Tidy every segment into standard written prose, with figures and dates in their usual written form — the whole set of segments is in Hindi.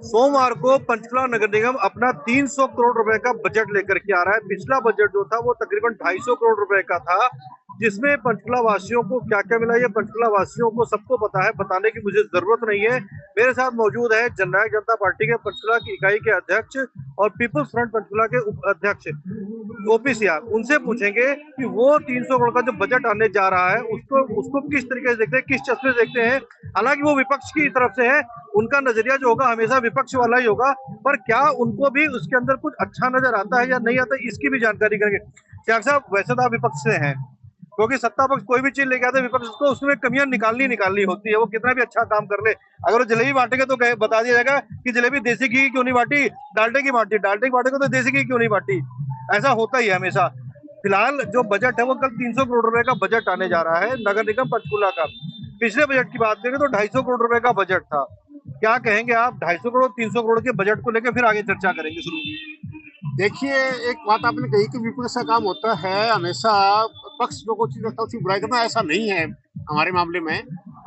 सोमवार को पंचकुला नगर निगम अपना 300 करोड़ रुपए का बजट लेकर के आ रहा है। पिछला बजट जो था वो तकरीबन 250 करोड़ रुपए का था, जिसमें पंचकुला वासियों को क्या क्या मिला ये पंचकुला वासियों को सबको पता है, बताने की मुझे जरूरत नहीं है। मेरे साथ मौजूद है जननायक जनता पार्टी के पंचकुला की इकाई के अध्यक्ष और पीपुल्स फ्रंट पंचकुला के उप अध्यक्ष ओपीसीआर। उनसे पूछेंगे कि वो 300 करोड़ का जो बजट आने जा रहा है उसको उसको किस तरीके से देखते हैं, किस चश्मे से देखते हैं। हालांकि वो विपक्ष की तरफ से है, उनका नजरिया जो होगा हमेशा विपक्ष वाला ही होगा, पर क्या उनको भी उसके अंदर कुछ अच्छा नजर आता है या नहीं आता, इसकी भी जानकारी करेंगे। त्याग साहब, वैसे तो आप विपक्ष से हैं, क्योंकि सत्ता पक्ष कोई भी चीज लेके आता है विपक्ष को उसमें कमियां निकालनी होती है, वो कितना भी अच्छा काम कर ले। अगर वो जलेबी बांटेंगे तो बता दिया जाएगा कि जलेबी देसी घी क्यों नहीं बांटी, डाल्टे की बांटी, डाल्टे की बांटेगा तो देसी घी क्यों नहीं बांटी। ऐसा होता ही है हमेशा। फिलहाल जो बजट है वो कल 300 करोड़ रुपए का बजट आने जा रहा है नगर निगम पंचकुला का। पिछले बजट की बात करें तो 250 करोड़ रुपए का बजट था। क्या कहेंगे आप 250 करोड़ 300 करोड़ के बजट को लेकर, फिर आगे चर्चा करेंगे शुरू। देखिए, एक बात आपने कही कि विपक्ष का काम होता है हमेशा पक्ष जो कोई चीज रखता है उसकी बुराई करना। ऐसा नहीं है हमारे मामले में।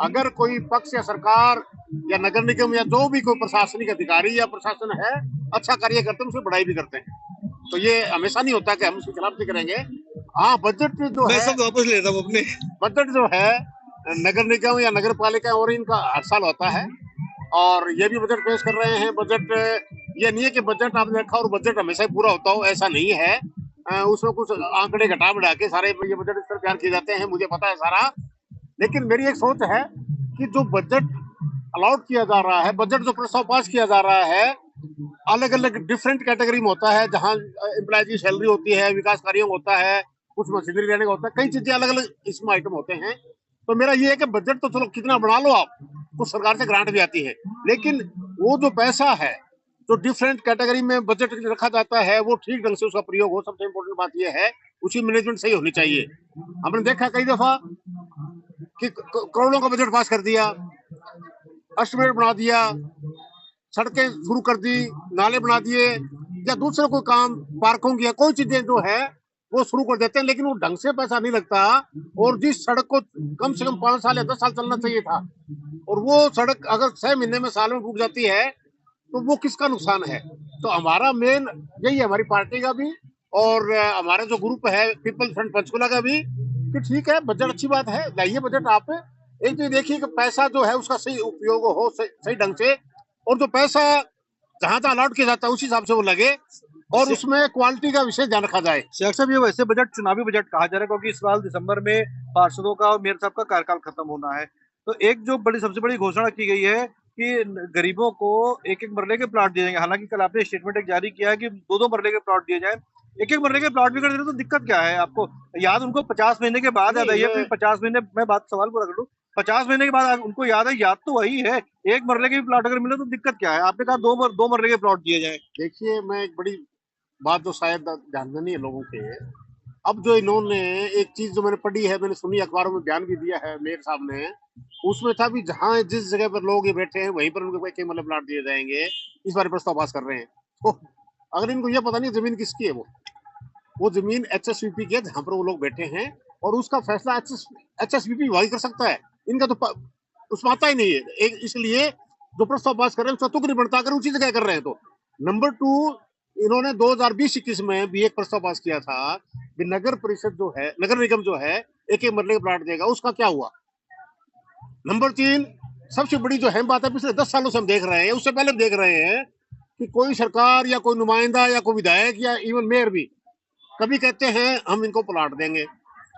अगर कोई पक्ष या सरकार या नगर निगम या जो भी कोई प्रशासनिक अधिकारी या प्रशासन है अच्छा कार्य करते हैं, उसकी बड़ाई भी करते हैं। तो ये हमेशा नहीं होता कि हम उसके खिलाफ नहीं करेंगे। हाँ, बजट जो मैं है, सब वापस लेता हूँ अपने। बजट जो है नगर निगम या नगर पालिका और इनका हर साल होता है, और ये भी बजट पेश कर रहे हैं। बजट ये नहीं है कि बजट आपने रखा और बजट हमेशा ही पूरा होता हो, ऐसा नहीं है। उसमें कुछ आंकड़े घटा बढ़ा के सारे ये बजट इस पर तैयार किए जाते हैं, मुझे पता है सारा। लेकिन मेरी एक सोच है कि जो बजट अलॉट किया जा रहा है, बजट जो प्रस्ताव पास किया जा रहा है, अलग अलग डिफरेंट कैटेगरी में होता है। जहां एम्प्लॉय की सैलरी होती है, विकास कार्यों में होता है, कुछ मशीनरी लेने का होता है, कई चीजें अलग अलग इसमें आइटम होते हैं। तो मेरा ये है कि बजट तो चलो कितना बना लो आप, कुछ सरकार से ग्रांट भी आती है, लेकिन वो जो पैसा है जो डिफरेंट कैटेगरी में बजट रखा जाता है वो ठीक ढंग से उसका प्रयोग हो। सबसे इम्पोर्टेंट बात यह है उसकी मैनेजमेंट सही होनी चाहिए। हमने देखा कई दफा कि करोड़ों का बजट पास कर दिया, एस्टिमेट बना दिया, सड़कें शुरू कर दी, नाले बना दिए, या दूसरे कोई काम पार्कों की कोई चीजें जो है वो शुरू कर देते हैं, लेकिन वो ढंग से पैसा नहीं लगता। और जिस सड़क को कम से कम 5 साल या 10 साल चलना चाहिए था, और वो सड़क अगर 6 महीने में, साल में टूट जाती है, तो वो किसका नुकसान है। तो हमारा मेन यही है, हमारी पार्टी का भी और हमारा जो ग्रुप है पीपल फ्रंट पंचकुला का भी, कि ठीक है बजट अच्छी बात है, लाइए बजट आप। एक तो देखिए कि पैसा जो है उसका सही उपयोग हो, सही ढंग से, और जो पैसा जहां जहां अलॉट किया जाता है उसी हिसाब से वो लगे, और उसमें क्वालिटी का विशेष ध्यान रखा जाए। शेख साहब, ये वैसे बजट चुनावी बजट कहा जा रहा है, क्योंकि इस साल दिसंबर में पार्षदों का और मेयर साहब का कार्यकाल खत्म होना है। तो एक जो सबसे बड़ी घोषणा की गई है कि गरीबों को एक एक मरले के प्लॉट दिए जाएंगे। हालांकि कल आपने स्टेटमेंट एक जारी किया है कि दो दो मरले के प्लॉट दिए जाए। एक एक मरले के प्लॉट भी कर दे रहे तो दिक्कत क्या है आपको? याद उनको 50 महीने के बाद याद आई है, फिर 50 महीने, मैं बात सवाल पूरा कर लूँ, 50 महीने के बाद उनको याद है, याद तो वही है। एक मरले के भी प्लॉट अगर मिले तो दिक्कत क्या है? आपने कहा दो मरले के प्लॉट दिए जाए। देखिए, मैं एक बड़ी बात जो शायद ध्यान में नहीं है लोगों के, अब जो इन्होंने एक चीज जो मैंने पढ़ी है, मैंने सुनी, अखबारों में बयान भी दिया है मेयर साहब ने, उसमें था भी जहां जिस जगह पर लोग ये बैठे हैं वहीं पर उनको एक मतलब प्लाट दिए जाएंगे, इस बारे प्रस्ताव पास कर रहे हैं। तो अगर इनको ये पता नहीं जमीन किसकी है, वो जमीन एचएसवीपी की है जहां पर वो लोग बैठे हैं, और उसका फैसला एचएसवीपी वही कर सकता है। इनका तो उसमें आता ही नहीं है। इसलिए जो प्रस्ताव पास कर रहे हैं उसका तुक नहीं बनता, अगर उसी जगह कर रहे हैं तो। नंबर 2, इन्होंने 2020-21 में भी एक प्रस्ताव पास किया था कि नगर परिषद जो है, नगर निगम जो है, एक एक मरले का प्लाट देगा, उसका क्या हुआ। नंबर 3, सबसे बड़ी जो है बात है, पिछले 10 सालों से हम देख रहे हैं, उससे पहले देख रहे हैं कि कोई सरकार या कोई नुमाइंदा या कोई विधायक या इवन मेयर भी कभी कहते हैं हम इनको प्लाट देंगे,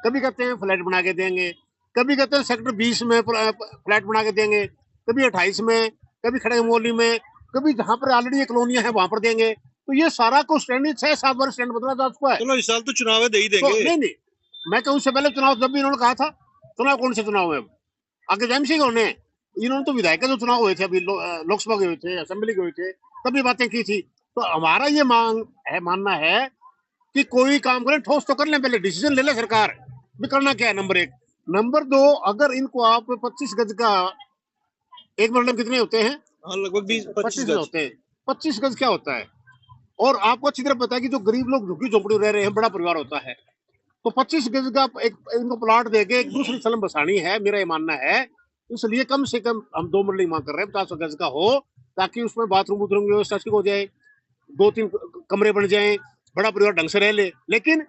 कभी कहते हैं फ्लैट बना के देंगे, कभी कहते हैं सेक्टर 20 में फ्लैट बना के देंगे, कभी 28 में, कभी खड़े मोहल्ली में, कभी जहां पर ऑलरेडी कॉलोनियां है वहां पर देंगे। तो ये सारा को स्टैंड 6-7 बार स्टैंड बदला जा चुका है। चलो इस साल तो चुनाव है, दे ही तो देंगे। नहीं, मैं कहूँ उससे पहले चुनाव, जब भी इन्होंने कहा था, चुनाव कौन से चुनाव है आगे एमसी होने, इन्होंने तो विधायक जो चुनाव हुए थे अभी, लोकसभा के हुए थे, असेंबली के हुए थे, तब ये बातें की थी। तो हमारा ये मानना है कि कोई काम करें ठोस तो कर लें, पहले डिसीजन ले ले सरकार भी करना क्या है, नंबर 1। नंबर 2, अगर इनको आप 25 गज का, एक मरले में कितने होते हैं? हाँ, लगभग 20-25 25 गज होते हैं। 25 गज क्या होता है? और आपको अच्छी तरह पता है कि जो गरीब लोग झुग्गी झोपड़ी रह रहे हैं, बड़ा परिवार होता है, तो 25 गज का एक इनको प्लाट देके एक दूसरी सलम बसानी है, मेरा ये मानना है इसलिए कम से कम हम 2 मरले मांग कर रहे हैं, 50 गज का हो, ताकि उसमें बाथरूम वूथरूम की व्यवस्था ठीक हो जाए, 2-3 कमरे बन जाए, बड़ा परिवार ढंग से रह ले। लेकिन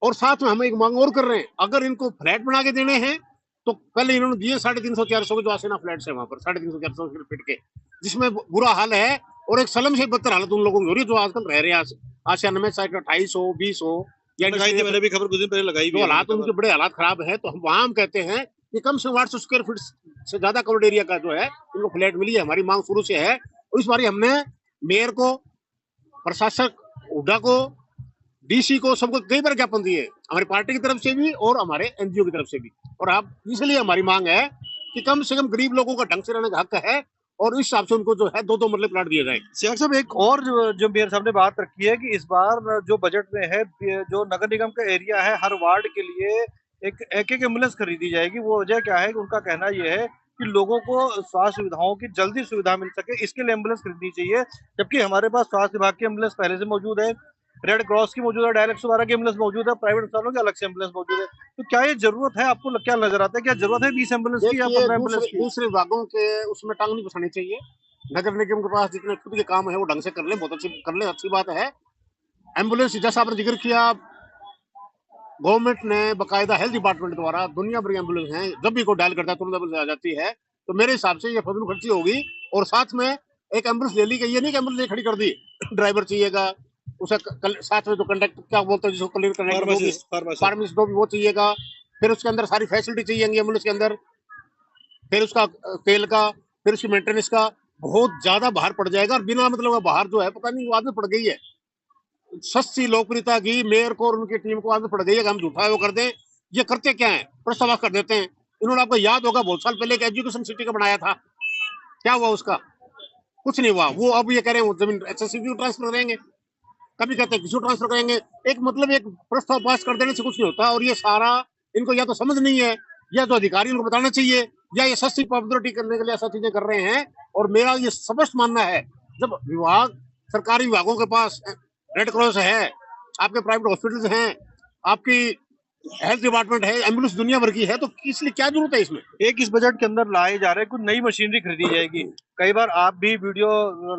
और साथ में हम एक मांग और कर रहे हैं, अगर इनको फ्लैट बना के देने हैं तो पहले इन्होंने दिए 350-400 के जो आसीना फ्लैट्स है वहां पर 350-400 स्क्वायर फीट के, जिसमें बुरा हाल है और एक सलम से बदतर हालत उन लोगों की हो रही है जो आजकल रह रहे हैं आशियाना में, चाहे 28 हो 20 हो या लगाई थी, मैंने भी खबर कुछ दिन पहले लगाई भी जो है हालात उनके बड़े हालात खराब है। तो हम वहां हम कहते हैं कि कम से कम 800 स्क्वायर फीट से ज्यादा कवर्ड एरिया का जो है इनको फ्लैट मिली है, हमारी मांग शुरू से है। और इस बार हमने मेयर को, प्रशासक हुड्डा को, डीसी को, सबको कई बार ज्ञापन दिए, हमारी पार्टी की तरफ से भी और हमारे एनजीओ की तरफ से भी। और अब इसलिए हमारी मांग है कि कम से कम गरीब लोगों का ढंग से रहने का हक है और इस हिसाब से उनको जो है 2-2 मरले प्लाट दिए जाए। सियाग साहब, एक और जो मेयर साहब ने बात रखी है कि इस बार जो बजट में है, जो नगर निगम का एरिया है, हर वार्ड के लिए एक एम्बुलेंस खरीदी जाएगी। वो वजह क्या है कि उनका कहना ये है कि लोगों को स्वास्थ्य सुविधाओं की जल्दी सुविधा मिल सके, इसके लिए एम्बुलेंस खरीदनी चाहिए। जबकि हमारे पास स्वास्थ्य विभाग की एम्बुलेंस पहले से मौजूद है, रेड क्रॉस की मौजूद है, डायल 112 की एम्बुलेंस मौजूद है, प्राइवेट अस्पतालों की अलग से एम्बुलेंस मौजूद है। तो क्या ये जरूरत है? आपको क्या नजर आता है, क्या जरूरत है 20 एम्बुलेंस की या देखिए 15 एम्बुलेंस की? दूसरे विभागों के उसमें टांग नहीं फंसानी चाहिए। नगर निगम के पास जितने खुद के काम है वो ढंग से कर ले, बहुत अच्छी कर ले, अच्छी बात है। एम्बुलेंस जैसा आपने जिक्र किया, गवर्नमेंट ने बकायदा हेल्थ डिपार्टमेंट द्वारा दुनिया भर की एम्बुलेंस है, जब भी कोई डायल करता है तुरंत एम्बुलेंस आ जाती है। तो मेरे हिसाब से ये फजूल खर्ची होगी। और साथ में एक एम्बुलेंस ले ली गई, ये नहीं कि एम्बुलेंस खड़ी कर दी, ड्राइवर चाहिएगा, उसे साथ में जो कंडक्टर क्या बोलते हैं जिसको फार्मासिस्ट दो भी वो चाहिएगा, फिर उसके अंदर सारी फैसिलिटी चाहिए एम्बुलेंस के अंदर, फिर उसका तेल का, फिर उसकी मेंटेनेंस का बहुत ज्यादा बाहर पड़ जाएगा। और बिना मतलब बाहर जो है पता नहीं वो आदत पड़ गई है, सस्ती लोकप्रियता की मेयर को और उनकी टीम को आदत पड़ गई है कि हम झूठा वो कर दें। ये करते क्या है, प्रस्ताव कर देते हैं। इन्होंने, आपको याद होगा बहुत साल पहले एजुकेशन सिटी का बनाया था, क्या हुआ उसका? कुछ नहीं हुआ। वो अब ये कह रहे हैं जमीन एसएससी ट्रांसफर करेंगे, कभी कहते हैं किसी ट्रांसफर करेंगे। एक मतलब एक प्रस्ताव पास कर देने से कुछ नहीं होता। और ये सारा इनको या तो समझ नहीं है या तो अधिकारी इनको बताना चाहिए, या ये सस्ती पॉपुलरिटी करने के लिए ऐसा चीजें कर रहे हैं। और मेरा ये स्पष्ट मानना है, जब विभाग, सरकारी विभागों के पास रेड क्रॉस है, आपके प्राइवेट हॉस्पिटल्स हैं, आपकी हेल्थ डिपार्टमेंट है, एम्बुलेंस दुनिया भर की है, तो इसलिए क्या जरूरत है इसमें? एक इस बजट के अंदर लाए जा रहे हैं, कुछ नई मशीनरी खरीदी जाएगी। कई बार आप भी वीडियो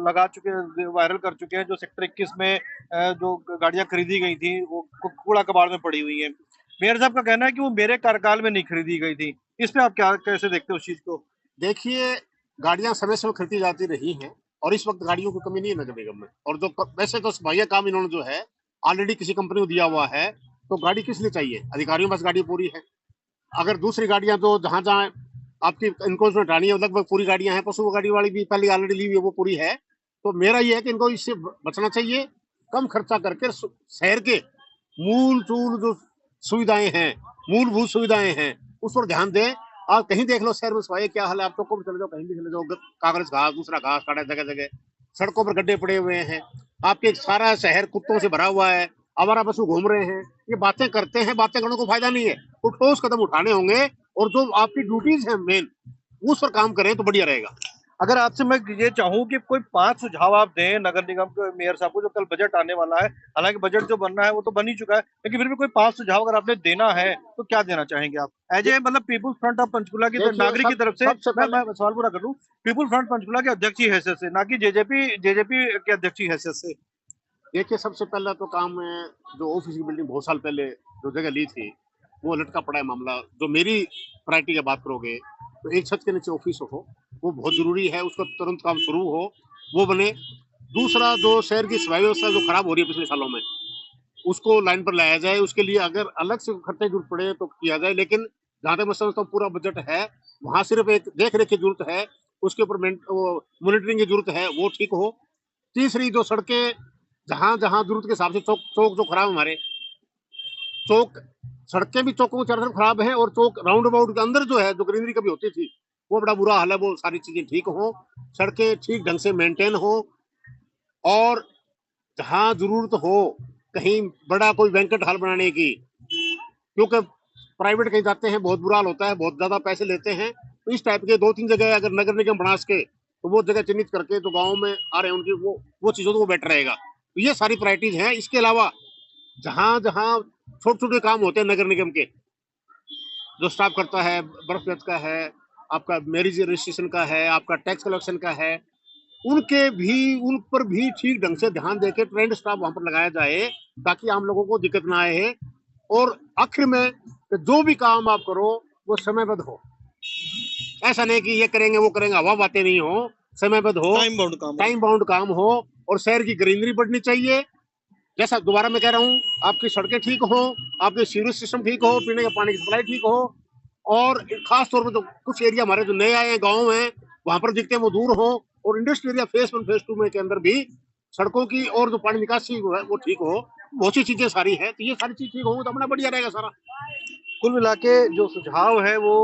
लगा चुके हैं, वायरल कर चुके हैं, जो सेक्टर 21 में जो गाड़ियां खरीदी गई थी वो कूड़ा कबाड़ में पड़ी हुई है। मेयर साहब का कहना है कि वो मेरे कार्यकाल में नहीं खरीदी गई थी। इस पे आप क्या कैसे देखते हो उस चीज को? देखिए, गाड़ियां समय समय खरीदी जाती रही हैं और इस वक्त गाड़ियों की कमी नहीं है नगर निगम में। और जो वैसे तो सफाइया काम इन्होंने जो है ऑलरेडी किसी कंपनी को दिया हुआ है, तो गाड़ी किस लिए चाहिए? अधिकारियों के पास गाड़ी पूरी है। अगर दूसरी गाड़ियां तो जहां जहां आपकी इंक्रोचमेंट आनी है लगभग पूरी गाड़ियां हैं, पशु गाड़ी वाली भी पहले ऑलरेडी ली हुई है, वो पूरी है। तो मेरा ये है कि इनको इससे बचना चाहिए, कम खर्चा करके शहर के मूल चूल जो सुविधाएं हैं, मूलभूत सुविधाएं हैं, उस पर ध्यान दें। आप कहीं देख लो शहर में सफाई क्या हाल है, आप चौकों पर चले जाओ, कहीं भी चले जाओ, कागज घास, दूसरा घास काटा जगह जगह, सड़कों पर गड्ढे पड़े हुए हैं, आपके सारा शहर कुत्तों से भरा हुआ है, आवारा पशु घूम रहे हैं। ये बातें करते हैं, बातें करने को फायदा नहीं है, तो ठोस कदम उठाने होंगे और जो आपकी ड्यूटीज है मेन, उस पर काम करें तो बढ़िया रहेगा। अगर आपसे मैं ये चाहूँ कि कोई 5 सुझाव आप दें नगर निगम के मेयर साहब को, जो कल बजट आने वाला है, हालांकि बजट जो बनना है वो तो बन ही चुका है, लेकिन फिर भी कोई 5 सुझाव अगर आपने देना है तो क्या देना चाहेंगे आप एज ए, मतलब पीपुल्स फ्रंट ऑफ पंचकुला की नागरिक की तरफ से? मैं सवाल पूरा कर लूं, पीपुल्स फ्रंट पंचकुला के अध्यक्ष की हैसियत से, ना कि जेजेपी के अध्यक्ष की हैसियत से। देखिए, सबसे पहला तो काम है, जो ऑफिस की बिल्डिंग बहुत साल पहले जो जगह ली थी वो लटका पड़ा है मामला। जो मेरी प्रायोरिटी की बात करोगे तो एक छत के नीचे ऑफिस हो, वो बहुत जरूरी है, उसका तुरंत काम शुरू हो, वो बने। दूसरा, जो शहर की सफाई व्यवस्था जो खराब हो रही है पिछले सालों में, उसको लाइन पर लाया जाए। उसके लिए अगर अलग से खर्चे जरूरत पड़े तो किया जाए, लेकिन जहां तक मैं समझता हूँ पूरा बजट है, वहां सिर्फ एक देख रेख की जरूरत है, उसके ऊपर मॉनिटरिंग की जरूरत है, वो ठीक हो। तीसरी, जो सड़कें जहां जहां जरूरत के हिसाब से, चौक चौक जो खराब, हमारे चौक, सड़कें भी चौकों के चारों तरफ खराब है, और चौक राउंड अबाउट के अंदर जो है, जो ग्रीनरी कभी होती थी, वो बड़ा बुरा हाल है। वो सारी चीजें ठीक हो, सड़कें ठीक ढंग से मेंटेन हो, और जहां जरूरत हो कहीं बड़ा कोई वेंकट हॉल बनाने की, क्योंकि प्राइवेट कहीं जाते हैं बहुत बुरा हाल होता है, बहुत ज्यादा पैसे लेते हैं। तो इस टाइप के 2-3 जगह अगर नगर निगम बना सके तो वो जगह चिन्हित करके जो गाँव में आ रहे हैं उनकी वो चीजों को बेटर रहेगा। तो ये सारी प्रायोरिटीज हैं। इसके अलावा जहां जहां छोटे छोटे काम होते हैं नगर निगम के, जो स्टाफ करता है, बर्फ बेचता है, आपका मैरिज रजिस्ट्रेशन का है, आपका टैक्स कलेक्शन का है, उन पर भी ठीक ढंग से ध्यान देके ट्रेंड स्टाफ वहां पर लगाया जाए ताकि आम लोगों को दिक्कत ना आए। और आखिर में जो भी काम आप करो वो समयबद्ध हो, ऐसा नहीं कि ये करेंगे वो करेंगे, हवा बातें नहीं हो, समयबद्ध हो, टाइम बाउंड काम हो। और शहर की ग्रीनरी बढ़नी चाहिए। जैसा दोबारा मैं कह रहा हूँ, आपकी सड़कें ठीक हो, आपके सीवरेज सिस्टम ठीक हो, पीने के पानी की सप्लाई ठीक हो। और खास तौर पर तो कुछ एरिया हमारे जो नए आए हैं, गाँव हैं, वहां पर दिखते हैं वो दूर हो। और इंडस्ट्रियल एरिया फेज 1 फेज 2 में के अंदर भी सड़कों की और जो पानी निकासी है वो ठीक हो। बहुत सी चीजें सारी है, तो ये सारी चीज ठीक हो तो अपना बढ़िया रहेगा सारा। कुल मिला के जो सुझाव है वो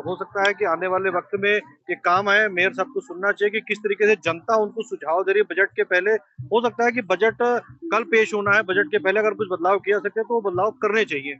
हो सकता है कि आने वाले वक्त में ये काम आए। मेयर साहब को सुनना चाहिए कि किस तरीके से जनता उनको सुझाव दे रही है बजट के पहले। हो सकता है कि बजट कल पेश होना है, बजट के पहले अगर कुछ बदलाव किया सकते हैं तो वो बदलाव करने चाहिए।